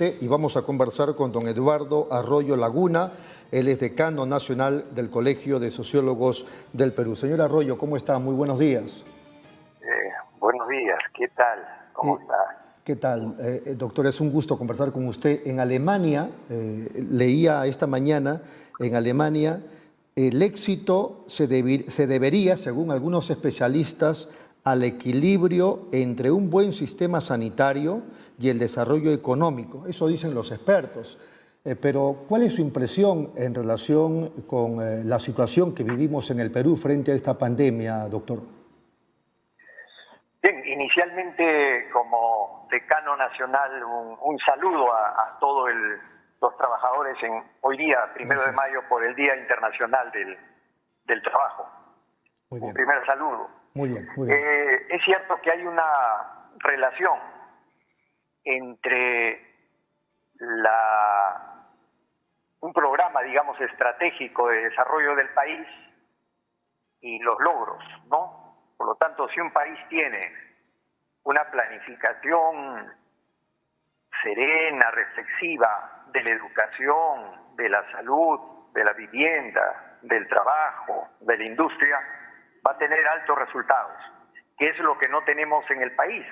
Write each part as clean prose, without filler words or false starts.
Y vamos a conversar con don Eduardo Arroyo Laguna. Él es decano nacional del Colegio de Sociólogos del Perú. Señor Arroyo, ¿cómo está? Muy buenos días. Buenos días, ¿qué tal? ¿Cómo está? ¿Qué tal? Doctor, es un gusto conversar con usted. En Alemania, leía esta mañana, en Alemania el éxito se debería, según algunos especialistas, al equilibrio entre un buen sistema sanitario y el desarrollo económico. Eso dicen los expertos. Pero, ¿cuál es su impresión en relación con la situación que vivimos en el Perú frente a esta pandemia, doctor? Bien, inicialmente como decano nacional, un saludo a todos los trabajadores hoy día, 1 de mayo, por el Día Internacional del Trabajo. Muy bien. Un primer saludo. Muy bien, muy bien. Es cierto que hay una relación entre un programa, digamos, estratégico de desarrollo del país y los logros, ¿no? Por lo tanto, si un país tiene una planificación serena, reflexiva de la educación, de la salud, de la vivienda, del trabajo, de la industria, va a tener altos resultados, que es lo que no tenemos en el país.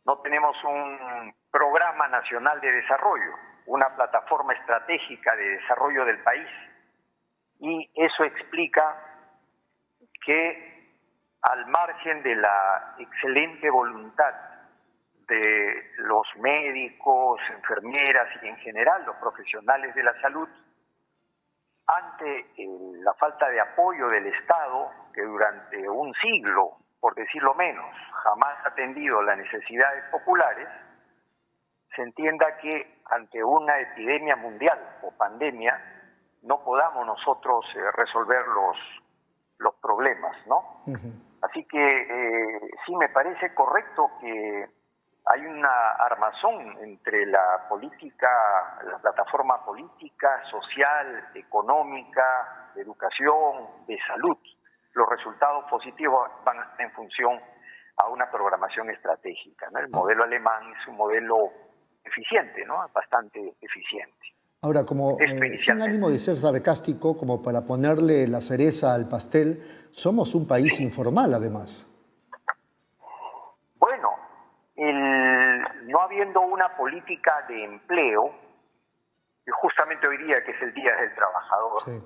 No tenemos un programa nacional de desarrollo, una plataforma estratégica de desarrollo del país. Y eso explica que, al margen de la excelente voluntad de los médicos, enfermeras y en general los profesionales de la salud, ante la falta de apoyo del Estado, que durante un siglo, por decirlo menos, jamás ha atendido las necesidades populares, se entienda que ante una epidemia mundial o pandemia no podamos nosotros resolver los problemas, ¿no? Así que sí me parece correcto que hay una armazón entre la política, la plataforma política, social, económica, de educación, de salud. Los resultados positivos van en función a una programación estratégica, ¿no? El modelo alemán es un modelo eficiente, ¿no? Bastante eficiente. Ahora, como sin ánimo de ser sarcástico, como para ponerle la cereza al pastel, somos un país informal, además. Bueno, no habiendo una política de empleo, y justamente hoy día, que es el Día del Trabajador, sí,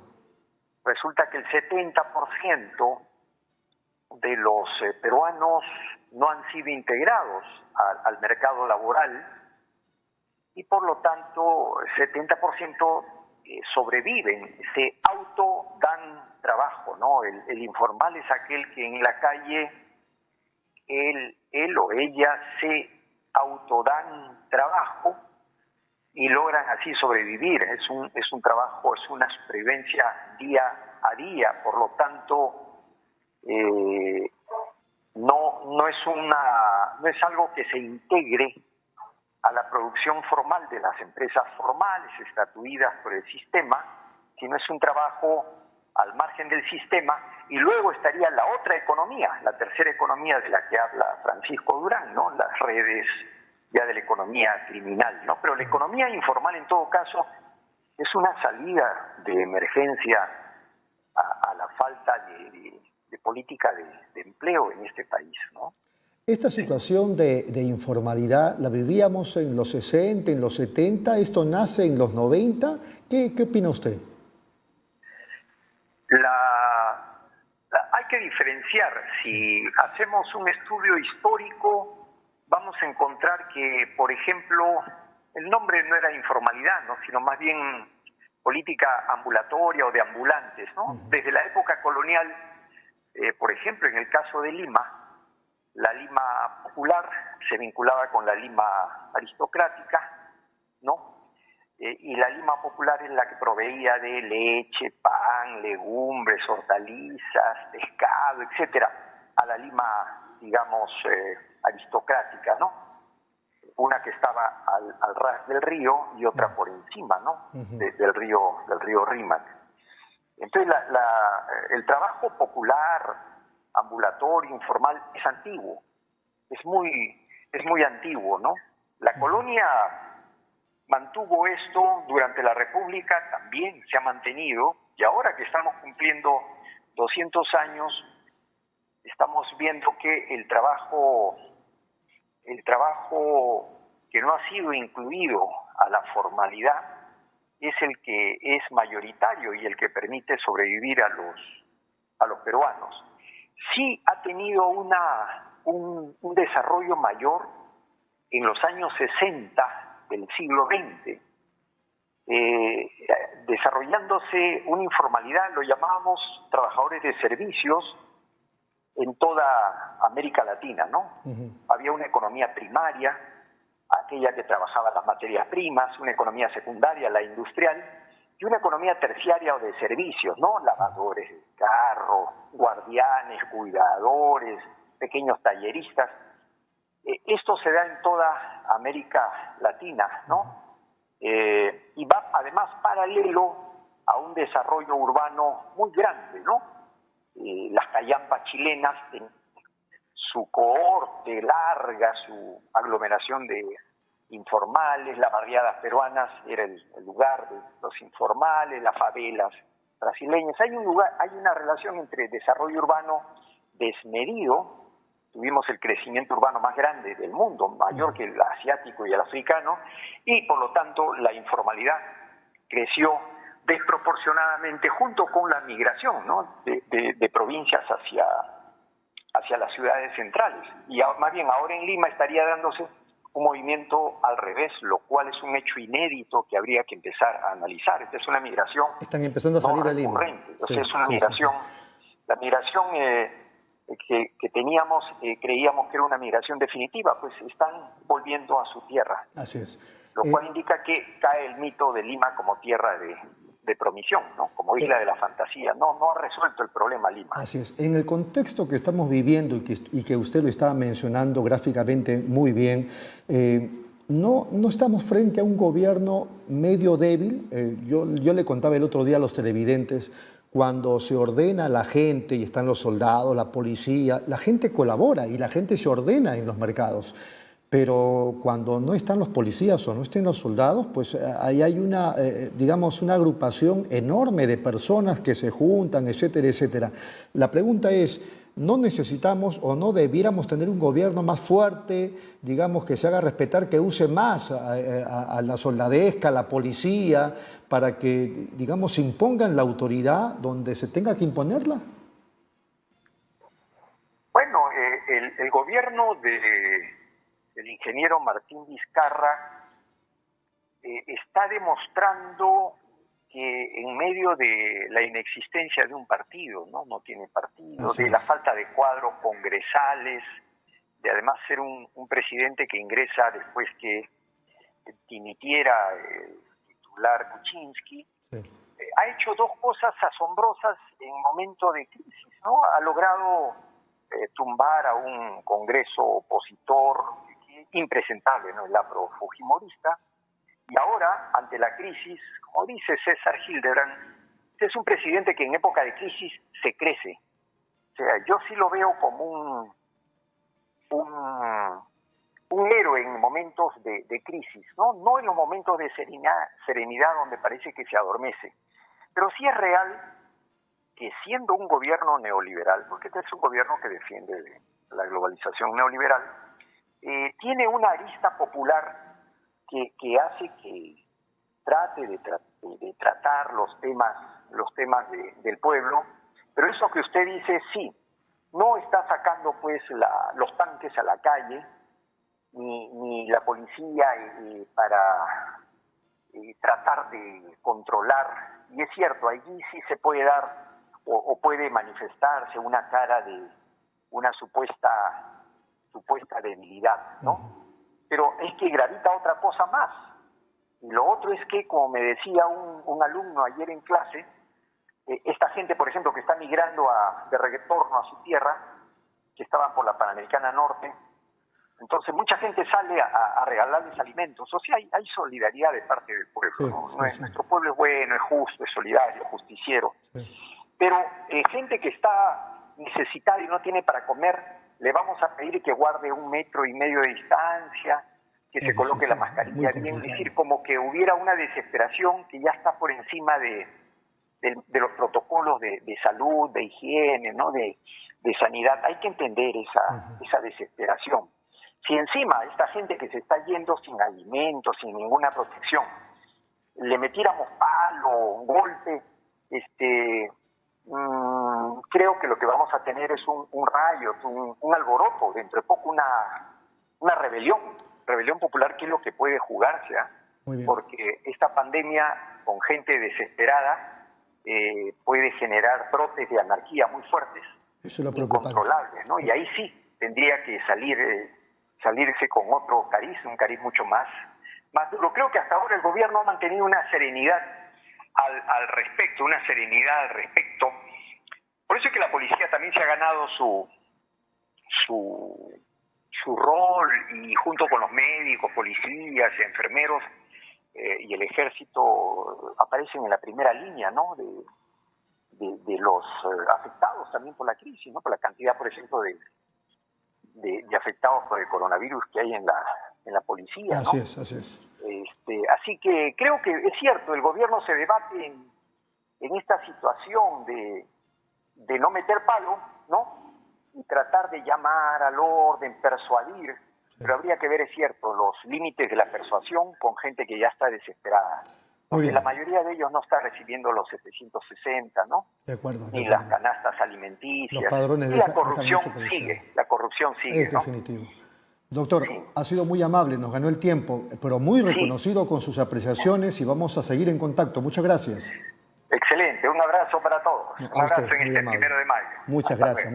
resulta que el 70% de los peruanos no han sido integrados al mercado laboral, y por lo tanto 70% sobreviven, se autodan trabajo, ¿no? El informal es aquel que en la calle él o ella se autodan trabajo y logran así sobrevivir. Es un trabajo, es una supervivencia día a día, por lo tanto no es algo que se integre a la producción formal de las empresas formales estatuidas por el sistema, sino es un trabajo al margen del sistema. Y luego estaría la otra economía, la tercera economía de la que habla Francisco Durán, ¿no? Las redes ya de la economía criminal, ¿no? Pero la economía informal, en todo caso, es una salida de emergencia a la falta de política de empleo en este país, ¿no? Esta situación de informalidad la vivíamos en los 60, en los 70, ¿esto nace en los 90? ¿Qué opina usted? Hay que diferenciar. Si hacemos un estudio histórico, vamos a encontrar que, por ejemplo, el nombre no era informalidad, ¿no? Sino más bien política ambulatoria o de ambulantes, ¿no? Desde la época colonial, por ejemplo, en el caso de Lima, la Lima popular se vinculaba con la Lima aristocrática, ¿no? Y la Lima popular es la que proveía de leche, pan, legumbres, hortalizas, pescado, etcétera, a la Lima, digamos, aristocrática, ¿no? Una que estaba al ras del río y otra por encima, ¿no? Del río Rímac. Entonces, el trabajo popular, ambulatorio, informal, es antiguo, es muy antiguo, ¿no? La colonia mantuvo esto durante la República, también se ha mantenido, y ahora que estamos cumpliendo 200 años, estamos viendo que el trabajo que no ha sido incluido a la formalidad es el que es mayoritario y el que permite sobrevivir a los peruanos. Sí ha tenido un desarrollo mayor en los años 60 del siglo XX, desarrollándose una informalidad, lo llamábamos trabajadores de servicios en toda América Latina, ¿no? Había una economía primaria, aquella que trabajaba las materias primas, una economía secundaria, la industrial, y una economía terciaria o de servicios, ¿no? Lavadores de carro, guardianes, cuidadores, pequeños talleristas. Esto se da en toda América Latina, ¿no? Y va además paralelo a un desarrollo urbano muy grande, ¿no? Las callampas chilenas, en su cohorte larga, su aglomeración de informales, las barriadas peruanas era el lugar de los informales, las favelas brasileñas. Hay una relación entre desarrollo urbano desmedido. Tuvimos el crecimiento urbano más grande del mundo, mayor que el asiático y el africano, y por lo tanto la informalidad creció desproporcionadamente junto con la migración, ¿no? de provincias hacia las ciudades centrales. Y más bien ahora en Lima estaría dándose un movimiento al revés, lo cual es un hecho inédito que habría que empezar a analizar. Esta es una migración Están empezando a salir no de Lima. recurrente. Sí, Es una migración, la migración que teníamos, creíamos que era una migración definitiva, pues están volviendo a su tierra. Así es. Lo cual indica que cae el mito de Lima como tierra de promisión, ¿no? Como isla de la fantasía. No ha resuelto el problema Lima. Así es. En el contexto que estamos viviendo y que usted lo estaba mencionando gráficamente muy bien, no estamos frente a un gobierno medio débil. Yo le contaba el otro día a los televidentes, cuando se ordena a la gente y están los soldados, la policía, la gente colabora y la gente se ordena en los mercados. Pero cuando no están los policías o no estén los soldados, pues ahí hay una, digamos, una agrupación enorme de personas que se juntan, etcétera, etcétera. La pregunta es, ¿no necesitamos o no debiéramos tener un gobierno más fuerte, digamos, que se haga respetar, que use más a la soldadesca, a la policía, para que, digamos, impongan la autoridad donde se tenga que imponerla? Bueno, el gobierno del ingeniero Martín Vizcarra está demostrando que en medio de la inexistencia de un partido, no tiene partido, de la falta de cuadros congresales, de además ser un presidente que ingresa después que dimitiera el titular Kuczynski, ha hecho dos cosas asombrosas en momento de crisis, ¿no? Ha logrado tumbar a un Congreso opositor impresentable, ¿no? El afro-fujimorista, y ahora, ante la crisis, como dice César Hildebrand, es un presidente que en época de crisis se crece. O sea, yo sí lo veo como un héroe en momentos de crisis, no en los momentos de serenidad donde parece que se adormece. Pero sí es real que siendo un gobierno neoliberal, porque este es un gobierno que defiende la globalización neoliberal, tiene una arista popular que hace que trate de tratar los temas del pueblo, pero eso que usted dice, sí, no está sacando pues los tanques a la calle, ni la policía para tratar de controlar, y es cierto, allí sí se puede dar o puede manifestarse una cara de una supuesta debilidad, ¿no? Pero es que gravita otra cosa más. Y lo otro es que, como me decía un alumno ayer en clase, esta gente, por ejemplo, que está migrando de retorno a su tierra, que estaban por la Panamericana Norte, entonces mucha gente sale a regalarles alimentos. O sea, hay solidaridad de parte del pueblo, ¿no? Nuestro pueblo es bueno, es justo, es solidario, justiciero. Pero gente que está necesitada y no tiene para comer, le vamos a pedir que guarde 1,5 metros de distancia, que se coloque la mascarilla bien, es decir, como que hubiera una desesperación que ya está por encima de los protocolos de salud, de higiene, ¿no? de sanidad. Hay que entender esa desesperación. Si encima esta gente que se está yendo sin alimentos, sin ninguna protección, le metiéramos palo, un golpe, creo que lo que vamos a tener es un rayo, un alboroto, dentro de poco una rebelión popular, que es lo que puede jugarse, porque esta pandemia con gente desesperada puede generar brotes de anarquía muy fuertes, eso es lo incontrolables, ¿no? Y ahí sí tendría que salirse con otro cariz, un cariz mucho más duro. Creo que hasta ahora el gobierno ha mantenido una serenidad al respecto, Por eso es que la policía también se ha ganado su rol, y junto con los médicos, policías, enfermeros y el ejército aparecen en la primera línea, ¿no? de los afectados también por la crisis, ¿no? Por la cantidad, por ejemplo, de afectados por el coronavirus que hay en la policía, ¿no? Así es. Así que creo que es cierto, el gobierno se debate en esta situación de no meter palo, ¿no? Y tratar de llamar al orden, persuadir, pero habría que ver, es cierto, los límites de la persuasión con gente que ya está desesperada. Porque la mayoría de ellos no está recibiendo los 760, ¿no? De acuerdo. Ni las canastas alimenticias. Los padrones y la corrupción sigue, es ¿no? definitivo. Doctor, ha sido muy amable, nos ganó el tiempo, pero muy reconocido con sus apreciaciones, y vamos a seguir en contacto. Muchas gracias. Excelente, un abrazo para todos. Un abrazo en este 1 de mayo. Muchas gracias.